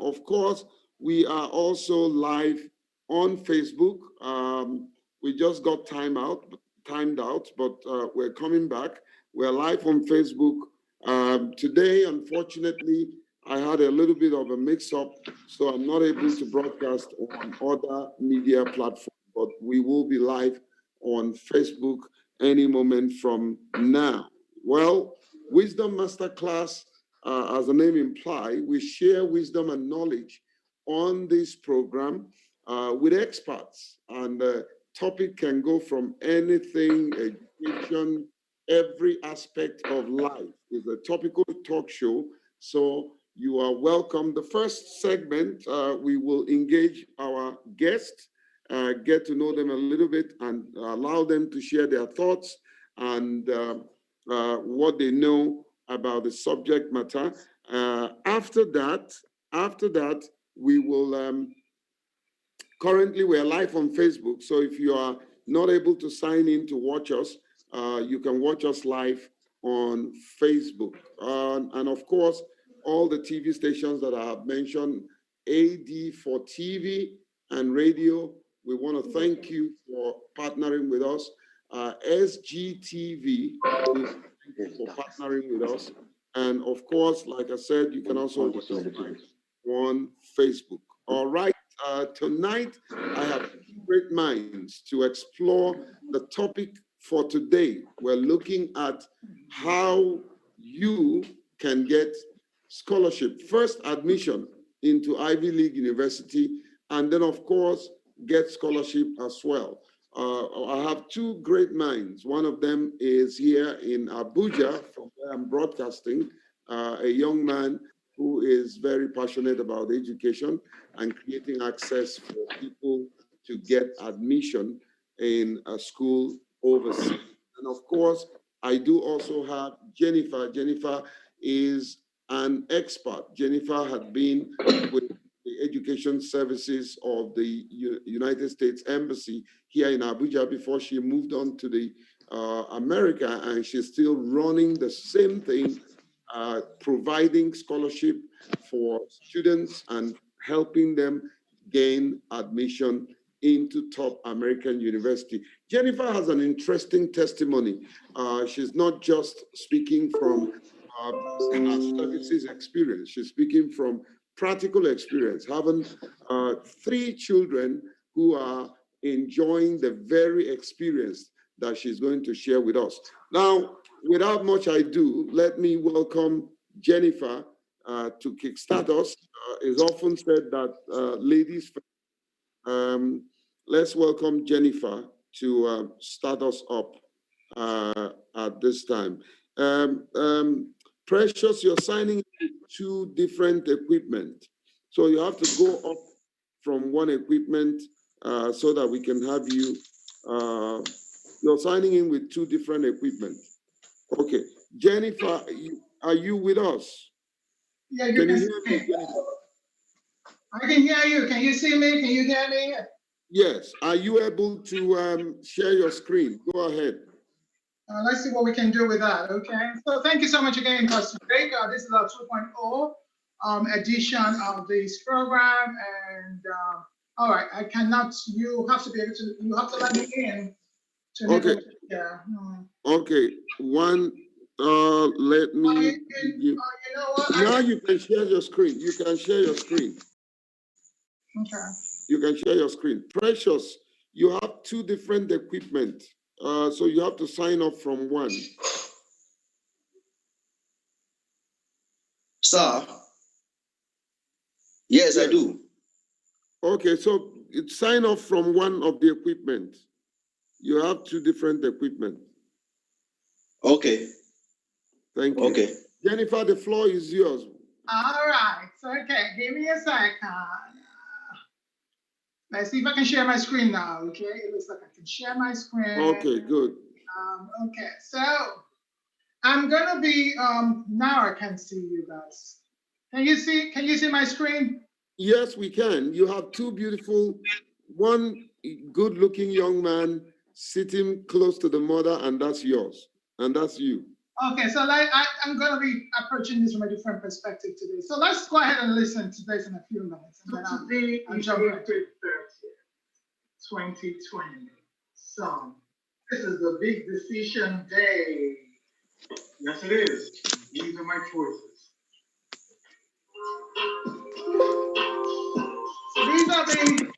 Of course, we are also live on Facebook. We just got timed out, but we're coming back. We're live on Facebook. Today, unfortunately, I had a little bit of a mix-up, so I'm not able to broadcast on other media platforms, but we will be live on Facebook any moment from now. Well, Wisdom Masterclass, as the name implies, we share wisdom and knowledge on this program with experts, and the topic can go from anything, education, every aspect of life. It's a topical talk show, so you are welcome. The first segment, we will engage our guests, get to know them a little bit, and allow them to share their thoughts and what they know about the subject matter. After that, we will. Currently, we are live on Facebook, so if you are not able to sign in to watch us, you can watch us live on Facebook. And of course, all the TV stations that I have mentioned, AD for TV and radio, we want to thank you for partnering with us. SGTV, we thank you for partnering with us. And of course, like I said, you can also watch us live on Facebook. All right. Tonight, I have two great minds to explore the topic for today. We're looking at how you can get scholarship, first admission into Ivy League University, and then, of course, get scholarship as well. I have two great minds. One of them is here in Abuja, from where I'm broadcasting, a young man who is very passionate about education and creating access for people to get admission in a school overseas. And of course, I do also have Jennifer. Jennifer is an expert. Jennifer had been with the education services of the United States Embassy here in Abuja before she moved on to the America, and she's still running the same thing, providing scholarship for students and helping them gain admission into top American university. Jennifer has an interesting testimony. She's not just speaking from her services experience, she's speaking from practical experience, having 3 children who are enjoying the very experience that she's going to share with us. Now, without much ado, let me welcome Jennifer to kickstart us. It's often said that ladies first. Let's welcome Jennifer to start us up at this time. Precious, you're signing 2 different equipment. So you have to go up from one equipment so that we can have you. You're signing in with 2 different equipment. Okay. Jennifer, are you with us? Yeah, you can hear me, Jennifer? I can hear you. Can you see me? Can you hear me? Yes. Are you able to share your screen? Go ahead. Let's see what we can do with that. Okay. So thank you so much again, Pastor Drake. This is our 2.0 edition of this program. And all right, I cannot. You have to be able to. You have to let me in. To okay. Yeah. Okay. One. Let me. You know what? Now you can share your screen. You can share your screen. Okay. You can share your screen. Precious, you have 2 different equipment. So you have to sign up from one. Sir? Yes, I do. Okay, so sign off from one of the equipment. You have 2 different equipment. Okay. Thank you. Okay. Jennifer, the floor is yours. All right. So, okay, give me a second. Let's see if I can share my screen now. Okay, it looks like I can share my screen. Okay, good. Okay, so I'm gonna be now I can see you guys. Can you see my screen? Yes, we can. You have 2 beautiful, one good-looking young man sitting close to the mother, and that's yours, and that's you. Okay, so I'm going to be approaching this from a different perspective today. So let's go ahead and listen to this in a few minutes. And then Today I'll is jump April right 30th, 2020. So this is the big decision day. Yes, it is. These are my choices. So these are the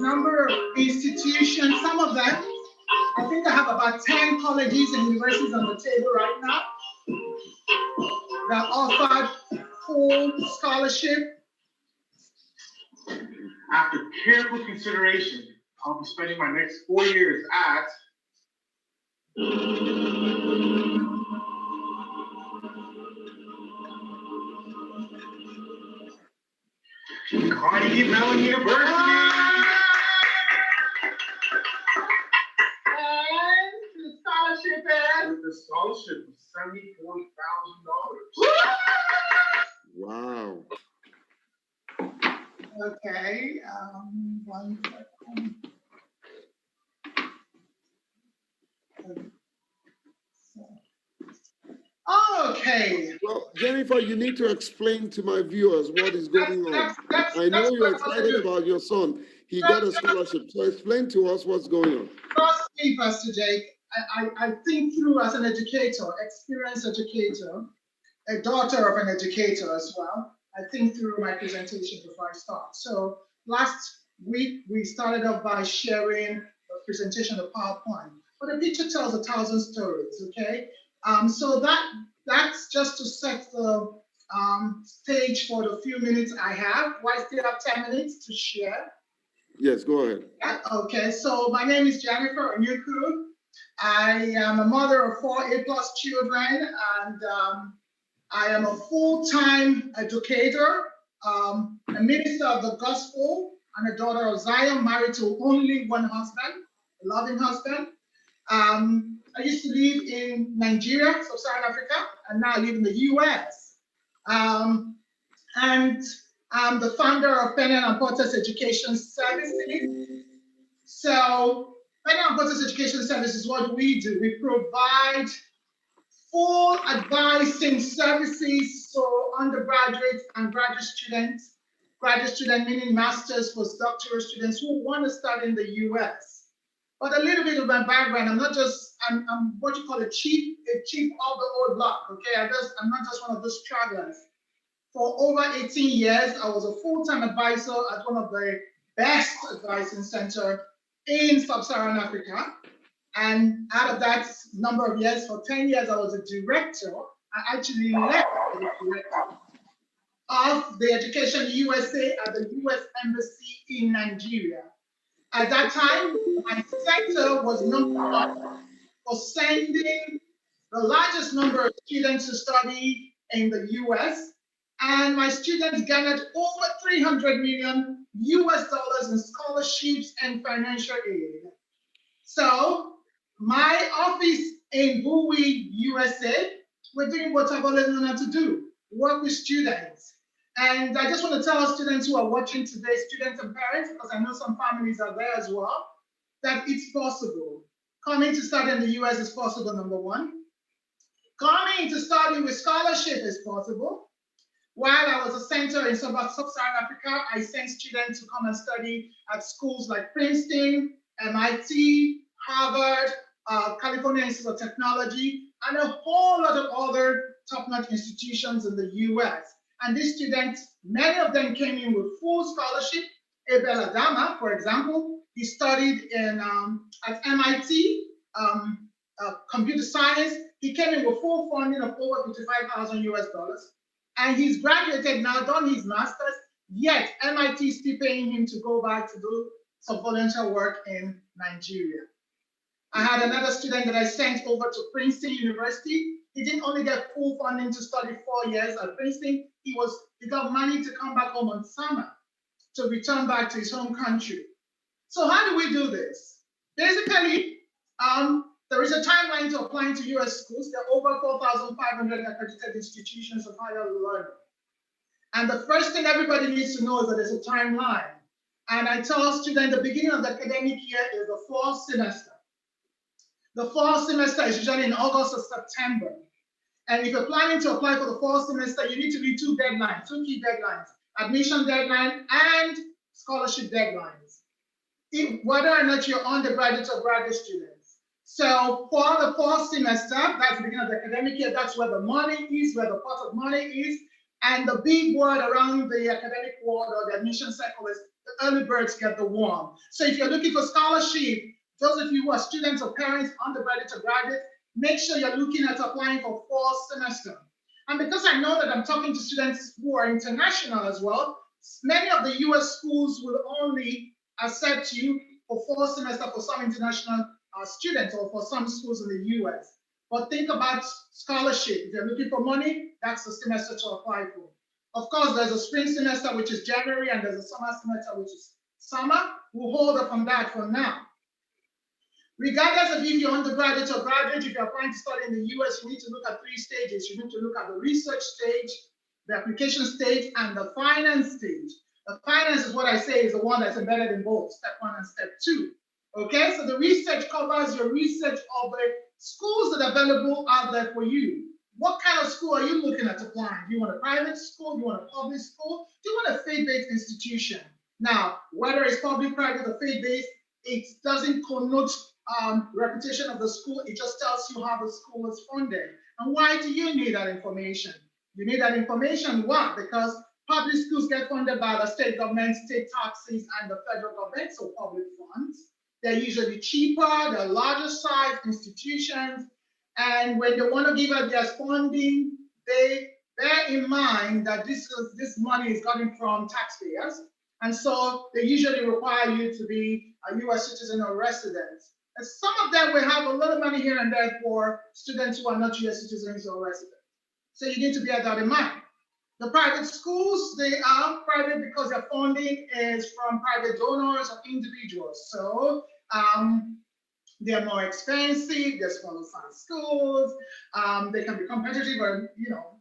number of institutions, some of them. I think I have about 10 colleges and universities on the table right now that offered full scholarship. After careful consideration, I'll be spending my next 4 years at Carnegie Mellon University. And the scholarship is With the scholarship of $74,000. Wow. okay. 1 second. Okay. Well, Jennifer, you need to explain to my viewers what is going on. I know That's you're what I want to excited do. about your son. He got a scholarship. So explain to us what's going on. Trust me, Pastor Jake, I think through as an educator, experienced educator, a daughter of an educator as well. I think through my presentation before I start. So last week, we started off by sharing a presentation of PowerPoint, but a picture tells 1,000 stories, okay? So that's just to set the stage for the few minutes I have. Well, I still have 10 minutes to share. Yes, go ahead. Okay, so my name is Jennifer Onyekuru. I am a mother of 4 A+ children, and I am a full-time educator, a minister of the gospel, and a daughter of Zion, married to only one husband, a loving husband. I used to live in Nigeria, sub-Saharan Africa, and now I live in the US. And I'm the founder of Penn and Porter's Education Services. So Penn and Porter's Education Services, what do? We provide full advising services for undergraduates and graduate students meaning masters, postdoctoral students who want to study in the US. But a little bit of my background, I'm what you call a chief of the old block, okay? I'm not just one of those stragglers. For over 18 years, I was a full-time advisor at one of the best advising centers in sub-Saharan Africa. And out of that number of years, for 10 years, I was a director. I actually left as a director of the Education USA at the US Embassy in Nigeria. At that time, my sector was #1 for sending the largest number of students to study in the US. And my students garnered over $300 million in scholarships and financial aid. So my office in Bowie, USA, we're doing what I've always known how to do, work with students. And I just want to tell students who are watching today, students and parents, because I know some families are there as well, that it's possible. Coming to study in the US is possible, #1. Coming to study with scholarship is possible. While I was a center in sub-Saharan Africa, I sent students to come and study at schools like Princeton, MIT, Harvard, California Institute of Technology, and a whole lot of other top-notch institutions in the US. And these students, many of them came in with full scholarship. Abel Adama, for example, he studied at MIT, computer science. He came in with full funding of over $55,000. And he's graduated now, done his master's, yet MIT is still paying him to go back to do some volunteer work in Nigeria. I had another student that I sent over to Princeton University. He didn't only get full funding to study 4 years at Princeton, he got money to come back home on summer to return back to his home country. So how do we do this? Basically, there is a timeline to applying to US schools. There are over 4,500 accredited institutions of higher learning. And the first thing everybody needs to know is that there's a timeline. And I tell students the beginning of the academic year is the fall semester. The fall semester is usually in August or September. And if you're planning to apply for the fall semester, you need to meet two deadlines, two key deadlines, admission deadline and scholarship deadlines, whether or not you're undergraduate or graduate students. So for the fall semester, that's the beginning of the academic year, that's where the money is, where the pot of money is. And the big word around the academic world or the admission cycle is the early birds get the worm. So if you're looking for scholarship, those of you who are students or parents, undergraduate or graduate, make sure you're looking at applying for fall semester. And because I know that I'm talking to students who are international as well, many of the US schools will only accept you for fall semester for some international students or for some schools in the US. But think about scholarship. If you're looking for money, that's the semester to apply for. Of course, there's a spring semester, which is January, and there's a summer semester, which is summer. We'll hold up on that for now. Regardless of if you're undergraduate or graduate, if you're applying to study in the US, you need to look at three stages. You need to look at the research stage, the application stage, and the finance stage. The finance is what I say is the one that's embedded in both step 1 and step 2. Okay, so the research covers your research of the schools that are available out there for you. What kind of school are you looking at applying? Do you want a private school? Do you want a public school? Do you want a faith-based institution? Now, whether it's public, private, or faith-based, it doesn't connote reputation of the school. It just tells you how the school is funded. And why do you need that information? You need that information, why? Because public schools get funded by the state government, state taxes, and the federal government, so public funds. They're usually cheaper, they're larger size institutions, and when they want to give out their funding, they bear in mind that this money is coming from taxpayers, and so they usually require you to be a US citizen or resident. And some of them will have a little money here and there for students who are not US citizens or residents. So you need to bear that in mind. The private schools, they are private because their funding is from private donors or individuals. So they're more expensive, they're smaller size schools, they can be competitive, or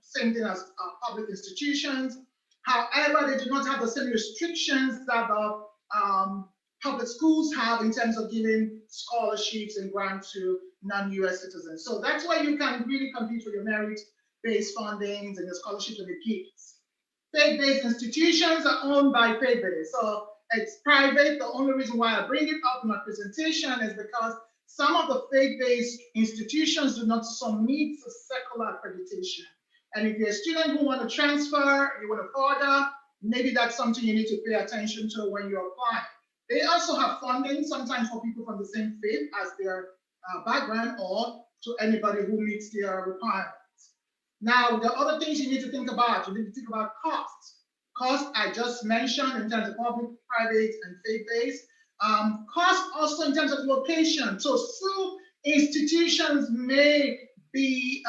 same thing as public institutions. However, they do not have the same restrictions that the public schools have in terms of giving scholarships and grants to non-US citizens. So that's why you can really compete for your merit-based fundings and your scholarships and the gifts. Faith-based institutions are owned by faith-based, so it's private. The only reason why I bring it up in my presentation is because some of the faith-based institutions do not submit to secular accreditation. And if you're a student who want to transfer, you want to further, maybe that's something you need to pay attention to when you're applying. They also have funding, sometimes for people from the same faith as their background, or to anybody who meets their requirements. Now, the other things you need to think about, you need to think about costs. Cost I just mentioned in terms of public, private, and faith-based. Cost also in terms of location. So some institutions may be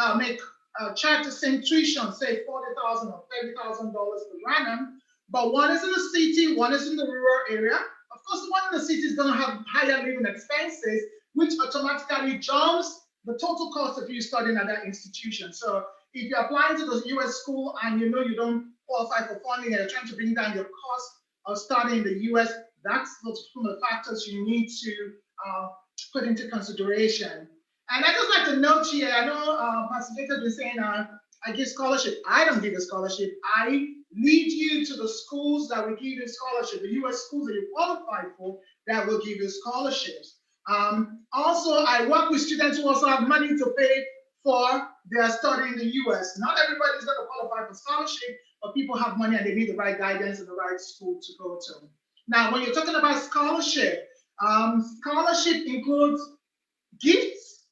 charge the same tuition, say $40,000 or $30,000 per annum, but one is in the city, one is in the rural area. Of course, the one in the city is going to have higher living expenses, which automatically jumps the total cost of you studying at that institution. So if you're applying to the US school and you know you don't qualify for funding and you're trying to bring down your cost of studying in the US, that's some of the factors you need to put into consideration. And I just like to note here, I know Pastor Jacob is saying I give scholarship. I don't give a scholarship. I lead you to the schools that will give you scholarship, the US schools that you qualify for that will give you scholarships. Also, I work with students who also have money to pay for their study in the US. Not everybody's going to qualify for scholarship, but people have money and they need the right guidance and the right school to go to. Now, when you're talking about scholarship, scholarship includes gifts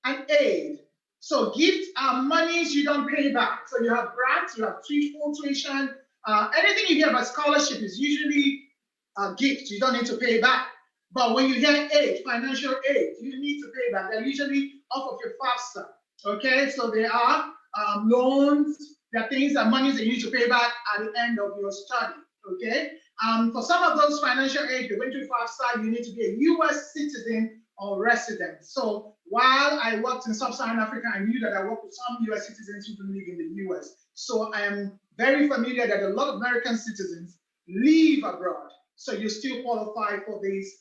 and aid. So gifts are monies you don't pay back. So you have grants, you have full tuition. Anything you hear about scholarship is usually gifts you don't need to pay back. But when you hear aid, financial aid, you need to pay back. They're usually off of your FAFSA. Okay, so there are loans, there are things that monies that you need to pay back at the end of your study. Okay, for some of those financial aid, you're going to FAFSA, you need to be a US citizen or resident. So while I worked in Sub-Saharan Africa, I knew that I worked with some US citizens who live in the US. So I am very familiar that a lot of American citizens live abroad. So you still qualify for these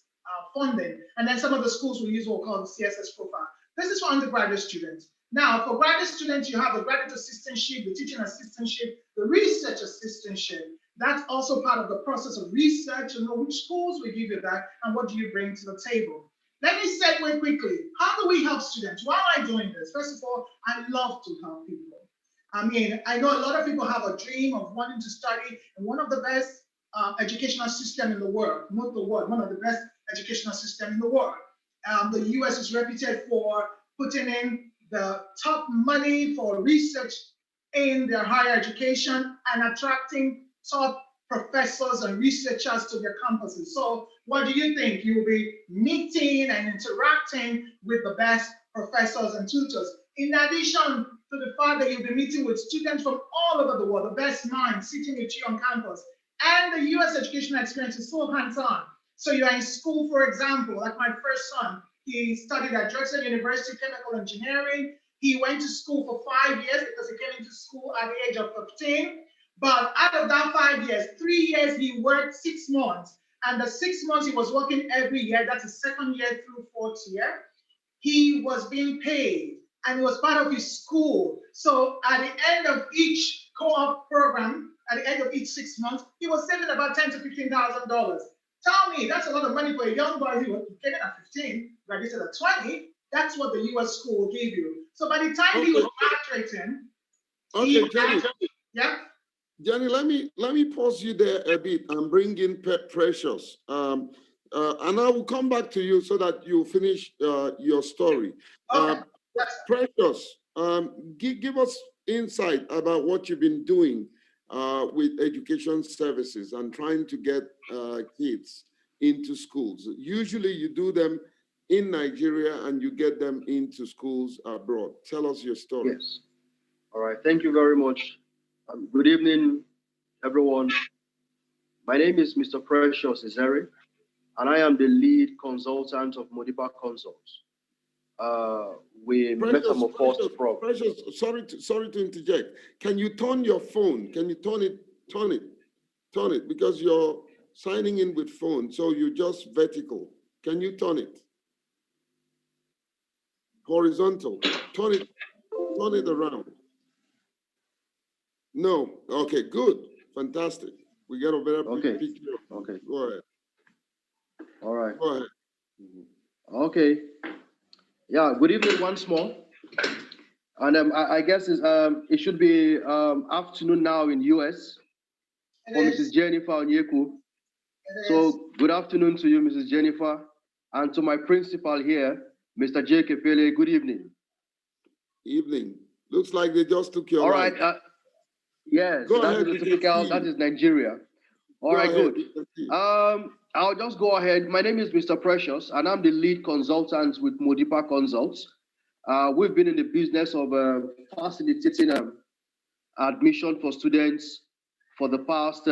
funding. And then some of the schools will use what we call the CSS profile. This is for undergraduate students. Now, for graduate students, you have the graduate assistantship, the teaching assistantship, the research assistantship. That's also part of the process of research to know which schools will give you that and what do you bring to the table. Let me segue quickly. How do we help students? Why am I doing this? First of all, I love to help people. I mean, I know a lot of people have a dream of wanting to study in one of the best educational system in the world, not the world, one of the best educational system in the world. The US is reputed for putting in the top money for research in their higher education and attracting top professors and researchers to their campuses. So what do you think? You'll be meeting and interacting with the best professors and tutors. In addition to the fact that you'll be meeting with students from all over the world, the best minds sitting with you on campus. And the US educational experience is so hands-on. So you're in school, for example, like my first son, he studied at Georgetown University Chemical Engineering. He went to school for 5 years because he came into school at the age of 15. But out of that 5 years, 3 years he worked 6 months. And the 6 months he was working every year, that's his second year through fourth year, he was being paid and it was part of his school. So at the end of each co-op program, at the end of each 6 months, he was saving about $10,000 to $15,000. Tell me, that's a lot of money for a young boy who came in at 15, graduated at 20. That's what the US school will give you. So by the time he was graduating, yeah. Jenny, let me pause you there a bit and bring in Precious. And I will come back to you so that you finish your story. Okay. Precious, give us insight about what you've been doing with education services and trying to get kids into schools. Usually you do them in Nigeria and you get them into schools abroad. Tell us your story. Yes. All right. Thank you very much. Good evening, everyone. My name is Mr. Precious Izeri, and I am the lead consultant of Modipa Consults. We metamorphose the problem. Precious, sorry to interject. Can you turn your phone? Can you turn it? Because you're signing in with phone, so you're just vertical. Can you turn it? Horizontal. Turn it around. No. Okay, good. Fantastic. We get a better picture. Okay. Go ahead. All right. Go ahead. Okay. Yeah, good evening once more. And I guess it should be afternoon now in US for Mrs. Jennifer Onyeku. So good afternoon to you, Mrs. Jennifer, and to my principal here, Mr. J. Kepele. Good evening. Evening. Looks like they just took your All life. right. Yes, that is typical. That is Nigeria. All right, good. I'll just go ahead. My name is Mr. Precious, and I'm the lead consultant with Modipa Consults. We've been in the business of facilitating admission for students for the past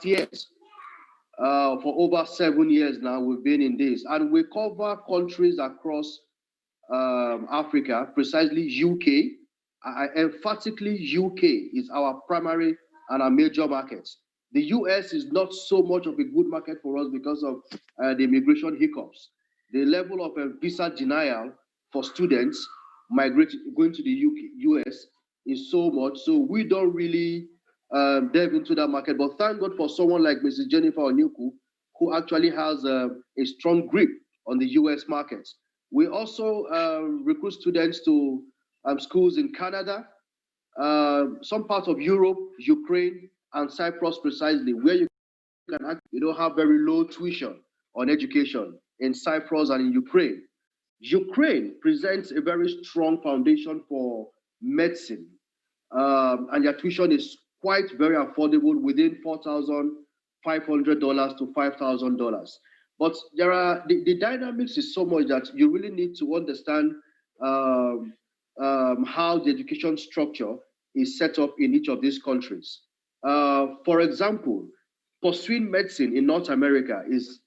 years. For over 7 years now, we've been in this, and we cover countries across Africa, precisely UK. Emphatically, UK is our primary and our major market. The US is not so much of a good market for us because of the immigration hiccups. The level of visa denial for students going to the US is so much, so we don't really delve into that market. But thank God for someone like Mrs. Jennifer Onyeku, who actually has a strong grip on the US market. We also recruit students to schools in Canada, some parts of Europe, Ukraine, and Cyprus precisely, where you can actually have very low tuition on education in Cyprus and in Ukraine. Ukraine presents a very strong foundation for medicine, and their tuition is quite very affordable, within $4,500 to $5,000. But there are the dynamics is so much that you really need to understand how the education structure is set up in each of these countries. For example, pursuing medicine in North America is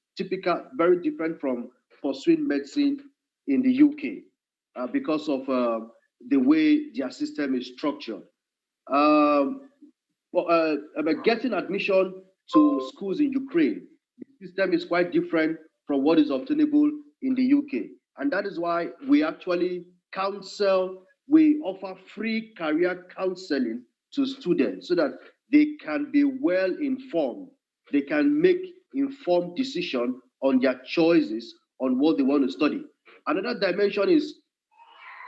very different from pursuing medicine in the UK because of the way their system is structured. Getting admission to schools in Ukraine, the system is quite different from what is obtainable in the UK. And that is why we actually we offer free career counseling to students so that they can be well informed. They can make informed decision on their choices on what they want to study. Another dimension is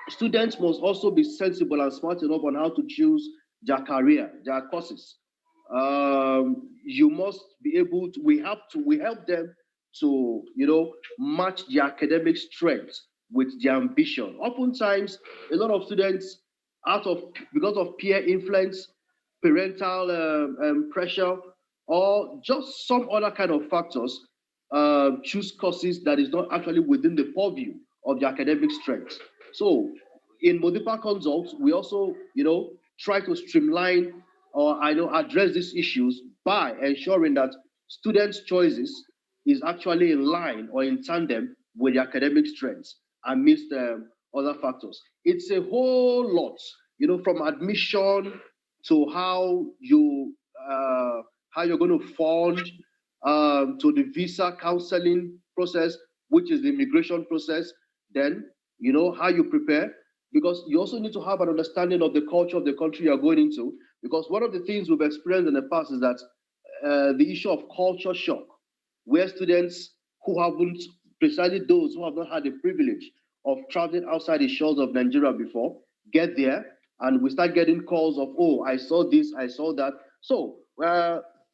students must also be sensible and smart enough on how to choose their career, their courses. You must be able to, we help them to, match their academic strength with their ambition. Oftentimes, a lot of students, because of peer influence, parental pressure, or just some other kind of factors, choose courses that is not actually within the purview of the academic strength. So in Modipa Consult, we also, try to streamline or address these issues by ensuring that students' choices is actually in line or in tandem with the academic strengths amidst other factors. It's a whole lot, from admission to how you're going to fund, to the visa counseling process, which is the immigration process. Then how you prepare, because you also need to have an understanding of the culture of the country you're going into. Because one of the things we've experienced in the past is that the issue of culture shock, where students who haven't, precisely those who have not had the privilege of traveling outside the shores of Nigeria before, get there and we start getting calls of, oh, I saw this, I saw that. So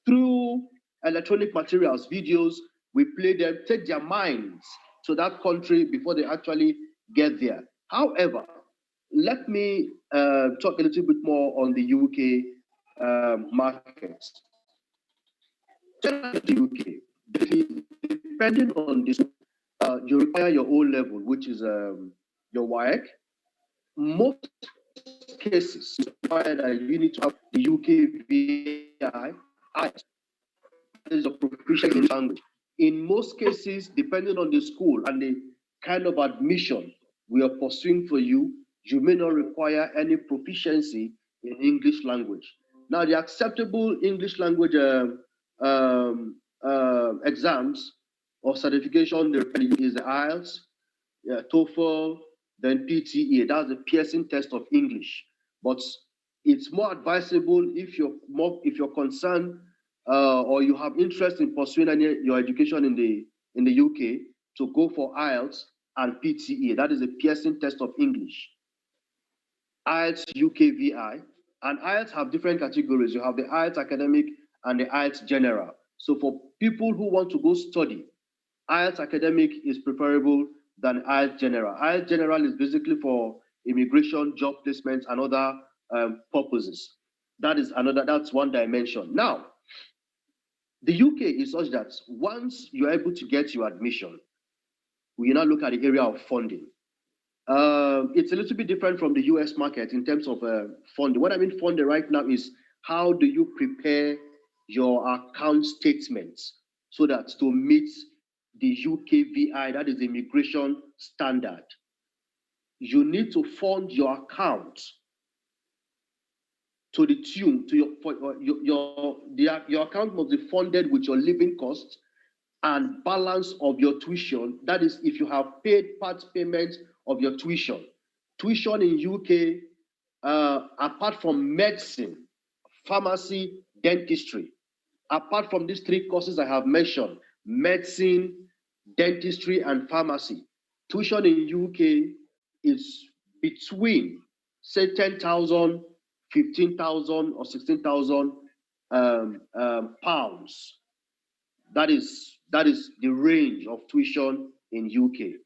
through electronic materials, videos, we play them, take their minds to that country before they actually get there. However, let me talk a little bit more on the UK market. The UK, depending on this, you require your O level, which is your WAEC. Most cases require that you need to have the UK VI, is a proficient in language. In most cases, depending on the school and the kind of admission we are pursuing for you, you may not require any proficiency in English language. Now, the acceptable English language exams or certification is the IELTS, TOEFL, then PTE. That's the Pearson test of English. But it's more advisable if you're concerned or you have interest in pursuing your education in the UK to go for IELTS and PTE. That is the Pearson test of English. IELTS UK VI, and IELTS have different categories. You have the IELTS Academic and the IELTS General. So for people who want to go study, IELTS Academic is preferable than IELTS General. IELTS General is basically for immigration, job placements, and other purposes. That's one dimension. Now, the UK is such that once you're able to get your admission, we now look at the area of funding. It's a little bit different from the US market in terms of funding. What I mean funding right now is how do you prepare your account statements so that to meet the UKVI, that is the immigration standard. You need to fund your account to the tune to your account must be funded with your living costs and balance of your tuition. That is, if you have paid part payment of your tuition. Tuition in UK, apart from medicine, pharmacy, dentistry, apart from these three courses I have mentioned, medicine, dentistry, and pharmacy, tuition in UK is between, say, 10,000, 15,000, or 16,000 pounds. That is the range of tuition in UK.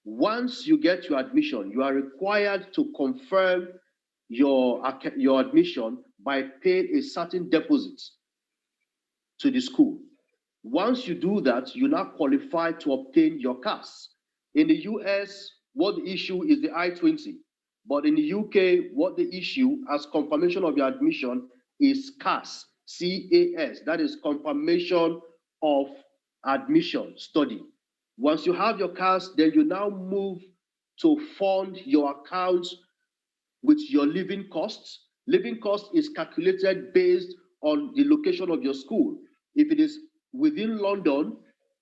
Once you get your admission, you are required to confirm your admission by paying a certain deposit to the school. Once you do that, you now qualify to obtain your CAS. In the US, what the issue is the I-20. But in the UK, what the issue as confirmation of your admission is CAS, C-A-S. That is confirmation of admission study. Once you have your CAS, then you now move to fund your account with your living costs. Living cost is calculated based on the location of your school. If it is within London,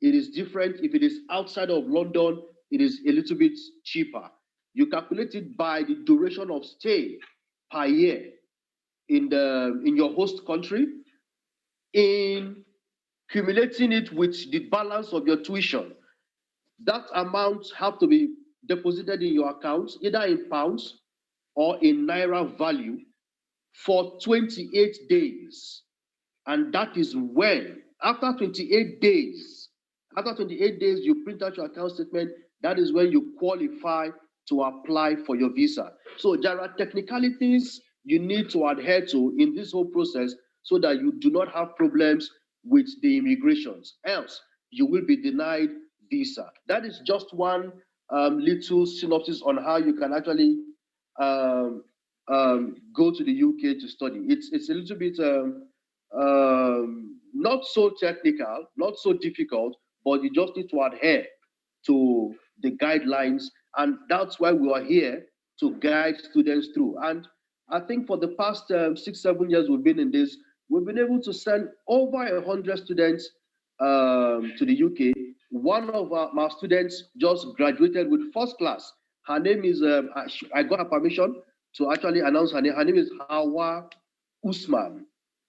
it is different. If it is outside of London, it is a little bit cheaper. You calculate it by the duration of stay per year in your host country, in cumulating it with the balance of your tuition. That amount have to be deposited in your account, either in pounds or in naira value, for 28 days. And that is when, after 28 days, you print out your account statement. That is when you qualify to apply for your visa. So there are technicalities you need to adhere to in this whole process so that you do not have problems with the immigrations. Else, you will be denied visa. That is just one little synopsis on how you can actually go to the UK to study. It's a little bit not so technical, not so difficult, but you just need to adhere to the guidelines, and that's why we are here to guide students through. And I think for the past 6-7 years we've been in this, we've been able to send over 100 students to the UK. One of our students just graduated with first class. Her name is, I got her permission to actually announce her name. Her name is Hawa Usman.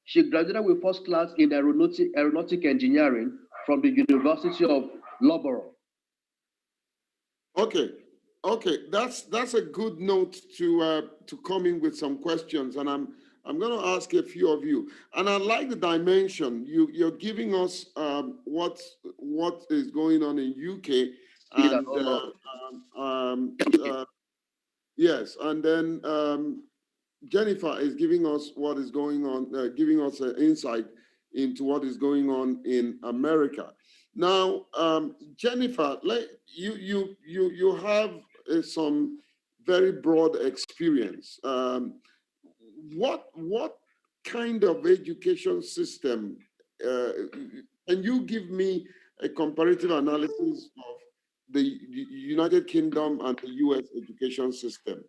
She graduated with first class in aeronautic engineering from the University of Loughborough. Okay, that's a good note to come in with some questions, and I'm going to ask a few of you. And I like the dimension you're giving us what is going on in UK, and yes, and then Jennifer is giving us what is going on, giving us an insight into what is going on in America. Now, Jennifer, you have some very broad experience. What kind of education system? Can you give me a comparative analysis of the United Kingdom and the U.S. education system?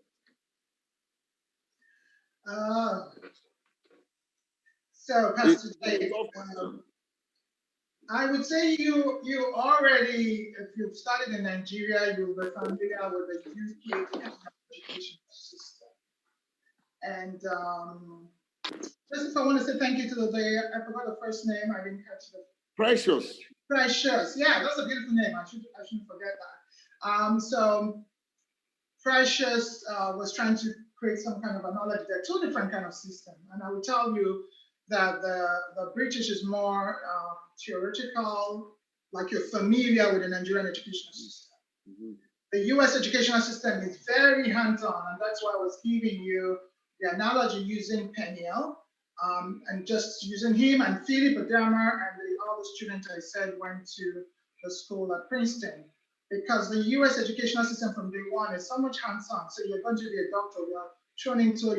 So, Pastor Dave, I would say you already, if you've studied in Nigeria, you'll be familiar with the UK education system. And just if I want to say thank you to I forgot the first name, I didn't catch the Precious. Precious, yeah, that's a beautiful name. I shouldn't forget that. So Precious was trying to create some kind of a knowledge. There are two different kind of systems, and I will tell you that the British is more theoretical, like you're familiar with the Nigerian educational system. Mm-hmm. The US educational system is very hands-on, and that's why I was giving you the analogy using Peniel, and just using him and Philip Adama and the other students I said went to the school at Princeton. Because the US educational system from day one is so much hands-on. So you're going to be a doctor, you're thrown into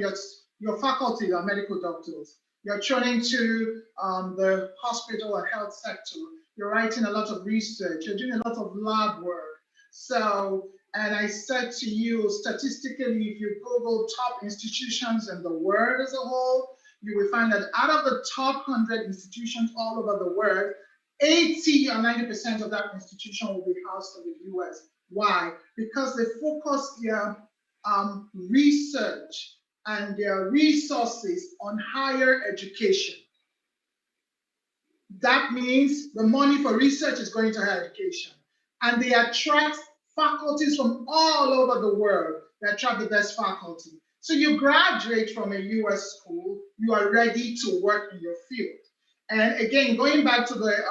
your faculty are medical doctors. You're thrown into the hospital or health sector. You're writing a lot of research. You're doing a lot of lab work. So, and I said to you, statistically, if you Google top institutions in the world as a whole, you will find that out of the top 100 institutions all over the world, 80 or 90% of that institution will be housed in the US. Why? Because they focus their research and their resources on higher education. That means the money for research is going to higher education. And they attract faculties from all over the world. They attract the best faculty. So you graduate from a US school, you are ready to work in your field. And again, going back to the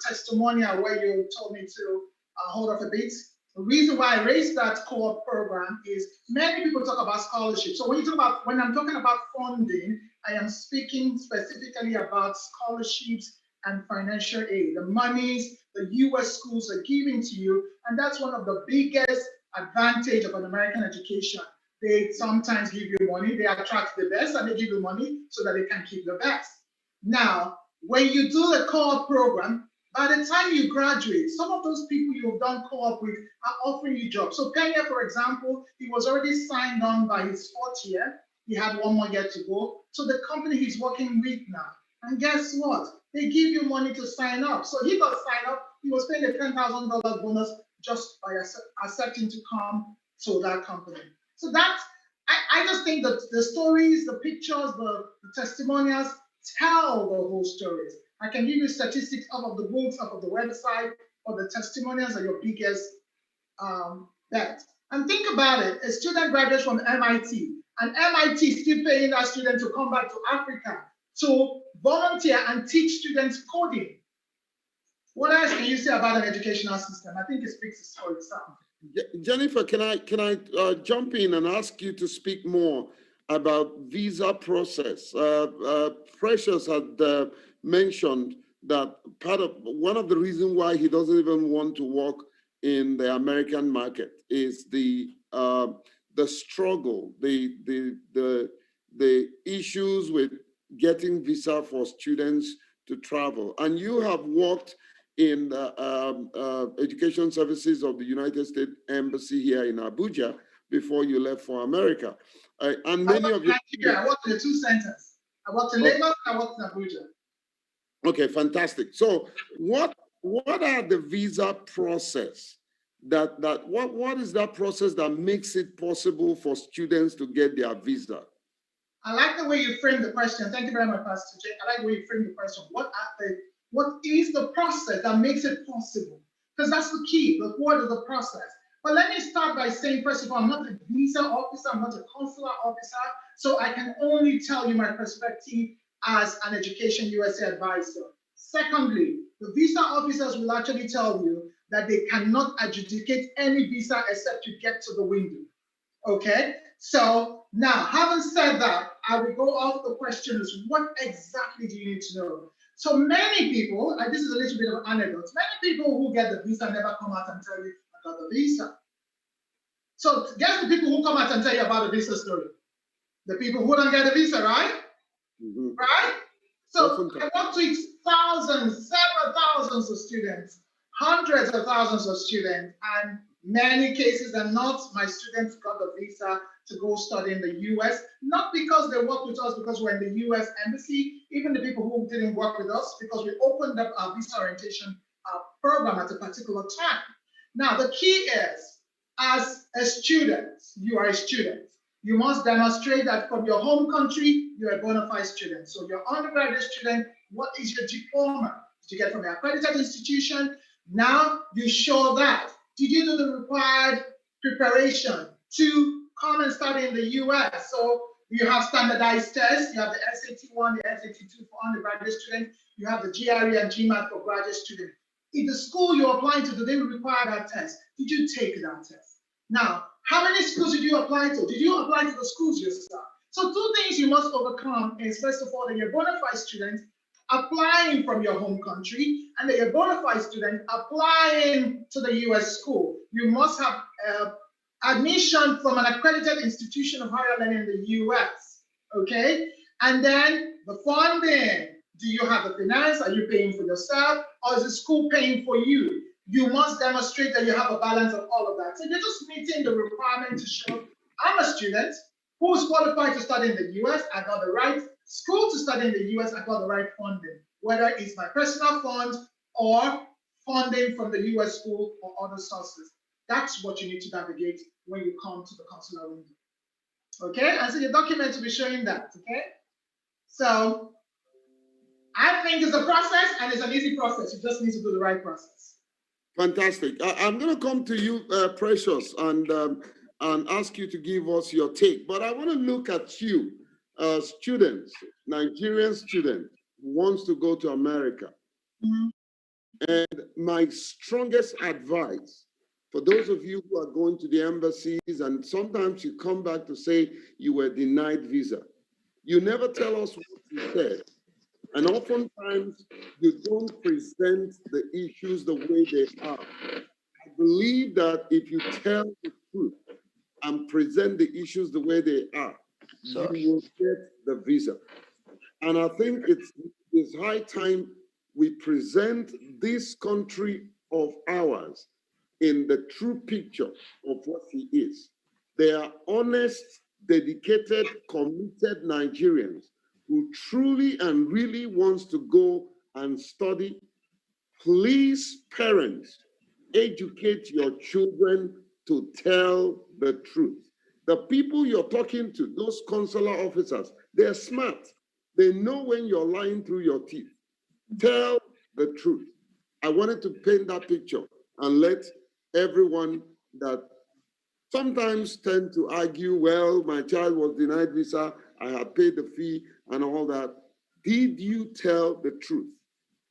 testimonial where you told me to hold off a bit, the reason why I raised that co-op program is many people talk about scholarships. So when I'm talking about funding, I am speaking specifically about scholarships and financial aid, the monies the US schools are giving to you. And that's one of the biggest advantage of an American education. They sometimes give you money, they attract the best, and they give you money so that they can keep the best. Now, when you do the co-op program, by the time you graduate, some of those people you've done co-op with are offering you jobs. So Kenya, for example, he was already signed on by his 4th year. He had 1 more year to go. So the company he's working with now, and guess what? They give you money to sign up. So he got signed up he was paid a $10,000 bonus just by accepting to come to that company. So that's, I just think that the stories, the pictures, the testimonials tell the whole stories. I can give you statistics out of the books, out of the website, but the testimonials are your biggest bet. And think about it, a student graduates from MIT, and MIT is still paying that student to come back to Africa to volunteer and teach students coding. What else can you say about an educational system? I think it speaks for itself. Jennifer, can I jump in and ask you to speak more about visa process? Precious had mentioned that one of the reasons why he doesn't even want to work in the American market is the struggle, the issues with getting visa for students to travel. And you have worked in the education services of the United States Embassy here in Abuja before you left for America. And many of you. I worked in the two centers. I worked in Lagos, I worked in Abuja. Okay, fantastic. So what are the visa process what is that process that makes it possible for students to get their visa? I like the way you frame the question. Thank you very much, Pastor Jake. I like the way you frame the question. What is the process that makes it possible? Because that's the key. What is the process? But let me start by saying, first of all, I'm not a visa officer, I'm not a consular officer, so I can only tell you my perspective as an Education USA advisor. Secondly, the visa officers will actually tell you that they cannot adjudicate any visa except you get to the window. Okay? So now, having said that, I will go off the question is what exactly do you need to know? So many people, and this is a little bit of anecdote, many people who get the visa never come out and tell you about the visa. So guess the people who come out and tell you about the visa story? The people who don't get the visa, right? Mm-hmm. Right? So I worked with thousands, several thousands of students, hundreds of thousands of students, and many cases and not my students got the visa to go study in the US, not because they worked with us because we're in the US Embassy, even the people who didn't work with us, because we opened up our visa orientation program at a particular time. Now, the key is, as a student, you are a student. You must demonstrate that from your home country, you're a bona fide student. So you're undergraduate student, what is your diploma? Did you get from an accredited institution? Now you show that. Did you do the required preparation to come and study in the US? So you have standardized tests. You have the SAT-1, the SAT-2 for undergraduate students. You have the GRE and GMAT for graduate students. In the school you're applying to, do they require that test? Did you take that test? Now, how many schools did you apply to? Did you apply to the schools yourself? So two things you must overcome is, first of all, that you're a bona fide student applying from your home country, and that you're a bona fide student applying to the US school. You must have admission from an accredited institution of higher learning in the US, okay? And then the funding. Do you have the finance? Are you paying for yourself? Or is the school paying for you? You must demonstrate that you have a balance of all of that. So you're just meeting the requirement to show, I'm a student who's qualified to study in the US, I got the right school to study in the US, I got the right funding, whether it's my personal fund or funding from the US school or other sources. That's what you need to navigate when you come to the consular window. Okay, and so your document will be showing that, okay? So I think it's a process and it's an easy process. You just need to do the right process. Fantastic. I'm going to come to you, Precious, and ask you to give us your take. But I want to look at you, students, Nigerian student who wants to go to America. Mm-hmm. And my strongest advice for those of you who are going to the embassies, and sometimes you come back to say you were denied visa. You never tell us what you said. And oftentimes, you don't present the issues the way they are. I believe that if you tell the truth and present the issues the way they are, you will get the visa. And I think it's high time we present this country of ours in the true picture of what he is. They are honest, dedicated, committed Nigerians who truly and really wants to go and study Please, parents, educate your children to tell the truth. The people you're talking to, those consular officers, they're smart. They know when you're lying through your teeth. Tell the truth. I wanted to paint that picture and let everyone that sometimes tend to argue, well, my child was denied visa, I had paid the fee and all that. Did you tell the truth?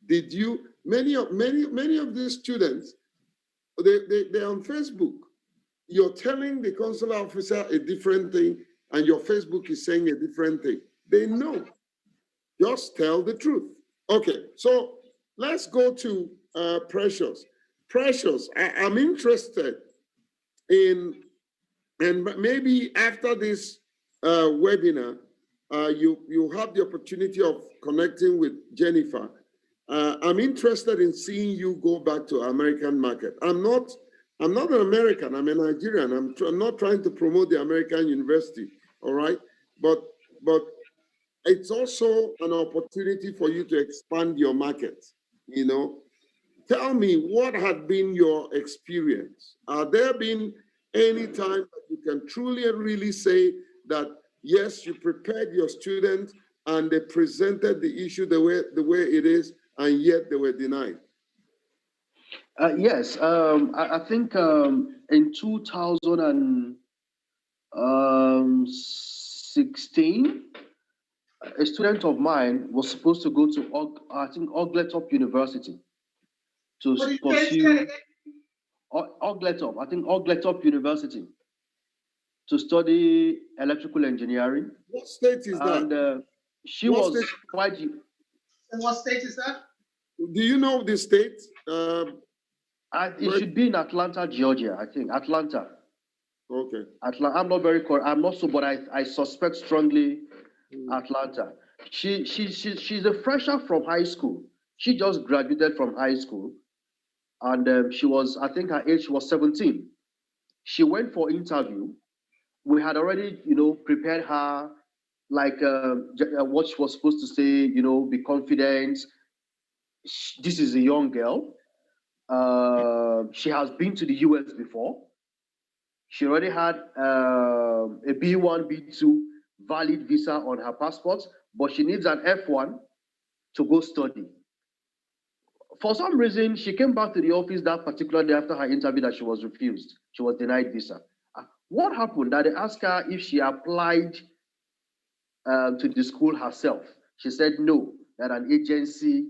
Did you? Many of these students, they're on Facebook. You're telling the consular officer a different thing, and your Facebook is saying a different thing. They know. Just tell the truth. Okay, so let's go to Precious. Precious, I'm interested in, and maybe after this webinar, you have the opportunity of connecting with Jennifer. I'm interested in seeing you go back to American market. I'm not an American. I'm a Nigerian. I'm not trying to promote the American university. All right, but it's also an opportunity for you to expand your market. You know, tell me, what had been your experience? Are there been any time that you can truly really say that yes, you prepared your students and they presented the issue the way it is, and yet they were denied? Yes, I think in 2016, a student of mine was supposed to go to Ogletop University to What did you pursue say? Ogletop, I think Ogletop University, to study electrical engineering. What state is And that? she What was state? quite. And what state is that? Do you know the state? It should be in Atlanta, Georgia. I think Atlanta. Okay. Atlanta. I'm not very. I'm not so, but I suspect strongly Atlanta. She's a fresher from high school. She just graduated from high school, and she was. I think her age was 17. She went for interview. We had already, prepared her like what she was supposed to say. Be confident. This is a young girl. She has been to the US before. She already had a B1, B2 valid visa on her passport, but she needs an F1 to go study. For some reason, she came back to the office that particular day after her interview that she was refused. She was denied visa. What happened? That they asked her if she applied to the school herself. She said no, that an agency,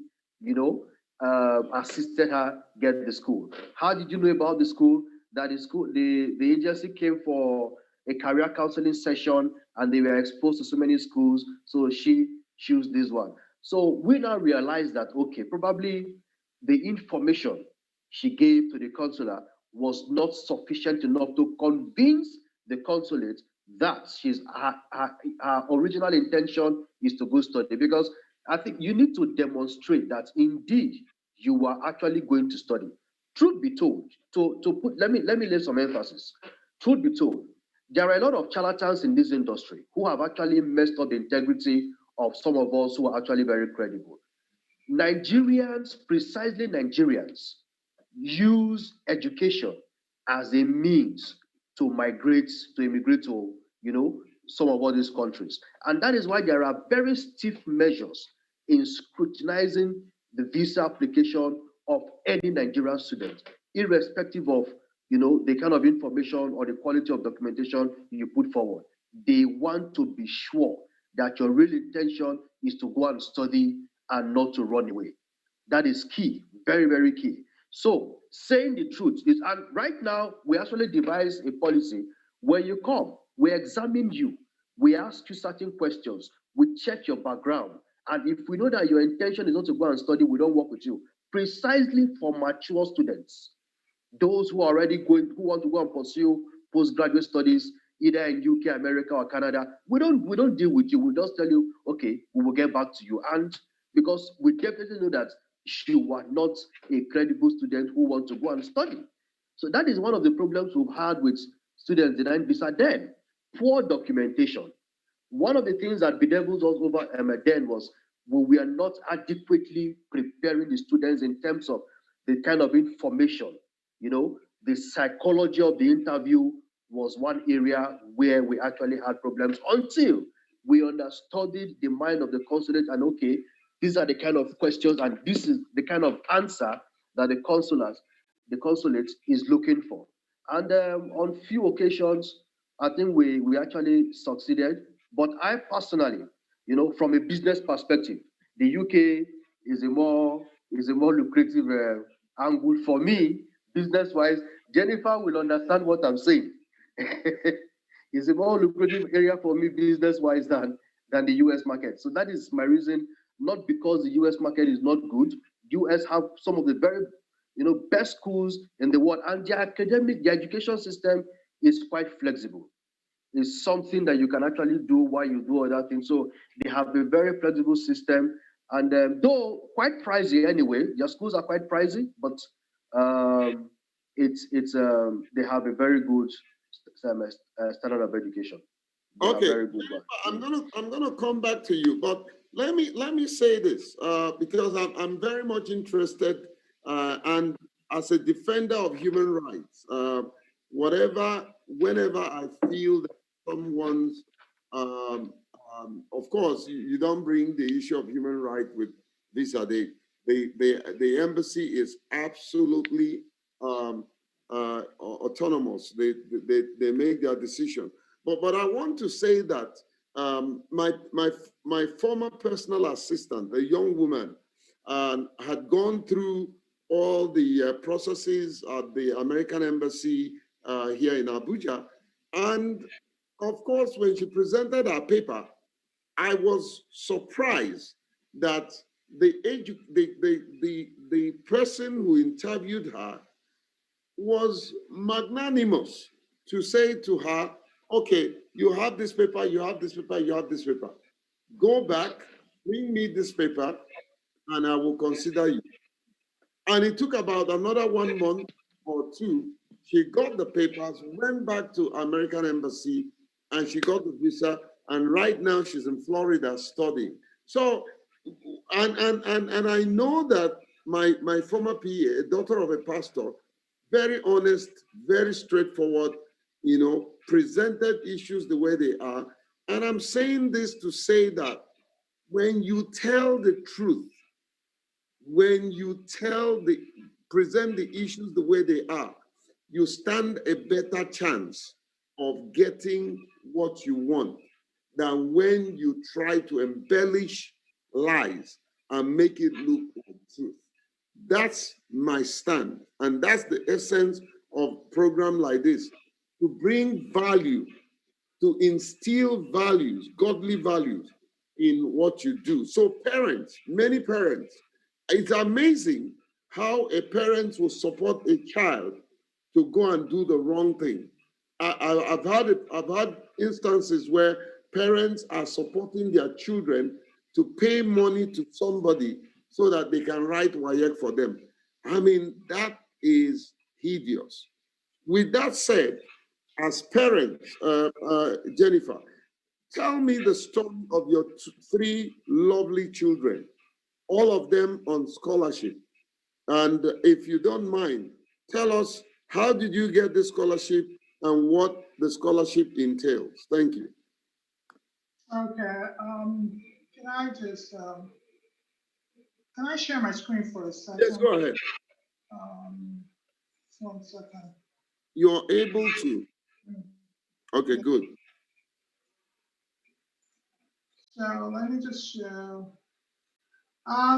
assisted her get the school. How did you know about the school? That the agency came for a career counseling session and they were exposed to so many schools, so she chose this one. So we now realize that, okay, probably the information she gave to the consular was not sufficient enough to convince the consulate that her original intention is to go study, because I think you need to demonstrate that indeed you are actually going to study. Truth be told, let me lay some emphasis. Truth be told, there are a lot of charlatans in this industry who have actually messed up the integrity of some of us who are actually very credible. Nigerians, precisely Nigerians, use education as a means to immigrate to, some of all these countries. And that is why there are very stiff measures in scrutinizing the visa application of any Nigerian student, irrespective of, the kind of information or the quality of documentation you put forward. They want to be sure that your real intention is to go and study and not to run away. That is key, very, very key. So saying the truth is, and right now we actually devise a policy where you come, we examine you, we ask you certain questions, we check your background, and if we know that your intention is not to go and study, we don't work with you. Precisely for mature students, those who are already who want to go and pursue postgraduate studies, either in UK, America, or Canada, we don't deal with you. We just tell you, okay, we will get back to you, and because we definitely know that you are not a credible student who wants to go and study. So that is one of the problems we've had with students denying visa then. Poor documentation. One of the things that bedeviled us over then was we are not adequately preparing the students in terms of the kind of information. The psychology of the interview was one area where we actually had problems until we understudied the mind of the consulate and okay, these are the kind of questions and this is the kind of answer that the consulate is looking for. And on few occasions, I think we actually succeeded. But I personally, from a business perspective, the UK is a more lucrative angle for me, business-wise. Jennifer will understand what I'm saying. It's a more lucrative area for me, business-wise, than the US market. So that is my reason, not because the US market is not good. US have some of the very best schools in the world, and their education system is quite flexible. It's something that you can actually do while you do other things. So they have a very flexible system, and though quite pricey anyway. Their schools are quite pricey, but they have a very good standard of education. Okay, I'm gonna come back to you, but let me say this because I'm very much interested, and as a defender of human rights, whenever I feel that someone's, of course, you don't bring the issue of human rights with visa. The embassy is absolutely autonomous. They make their decision. But I want to say that my former personal assistant, a young woman, had gone through all the processes at the American embassy here in Abuja, and of course, when she presented her paper, I was surprised that the person who interviewed her was magnanimous to say to her, okay, you have this paper, you have this paper, you have this paper. Go back, bring me this paper, and I will consider you. And it took about another 1 month or two. She got the papers, went back to American embassy, and she got the visa. And right now she's in Florida studying. So, and I know that my former PA, a daughter of a pastor, very honest, very straightforward, presented issues the way they are. And I'm saying this to say that when you tell the truth, when you present the issues the way they are, you stand a better chance of getting what you want than when you try to embellish lies and make it look like truth. That's my stand. And that's the essence of a program like this, to bring value, to instill values, godly values in what you do. So parents, many parents, it's amazing how a parent will support a child to go and do the wrong thing. I've had instances where parents are supporting their children to pay money to somebody so that they can write WAEC for them. I mean, that is hideous. With that said, as parents, Jennifer, tell me the story of your three lovely children, all of them on scholarship. And if you don't mind, tell us, how did you get the scholarship and what the scholarship entails? Thank you. Okay, can I just, can I share my screen for a second? Yes, go ahead. 1 second. You're able to. Okay, good. So let me just show.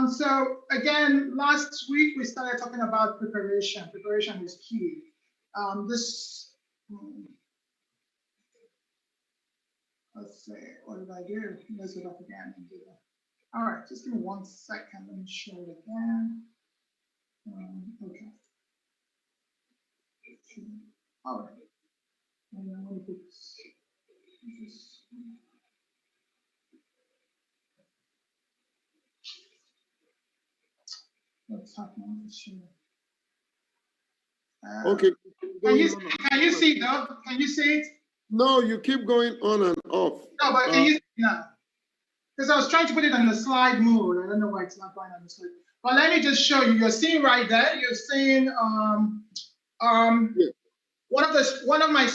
So again, last week we started talking about preparation. Preparation is key. Let's see, what did I do? Mess it up again and do that. All right, just give me 1 second. Let me show it again. Okay. All right. And then we'll put this. What's happening this year? Okay. Can you see it though? Can you see it? No, you keep going on and off. No, but can you see it now? because I was trying to put it on the slide mode. I don't know why it's not going on the slide. But let me just show you. You're seeing right there. You're seeing one of my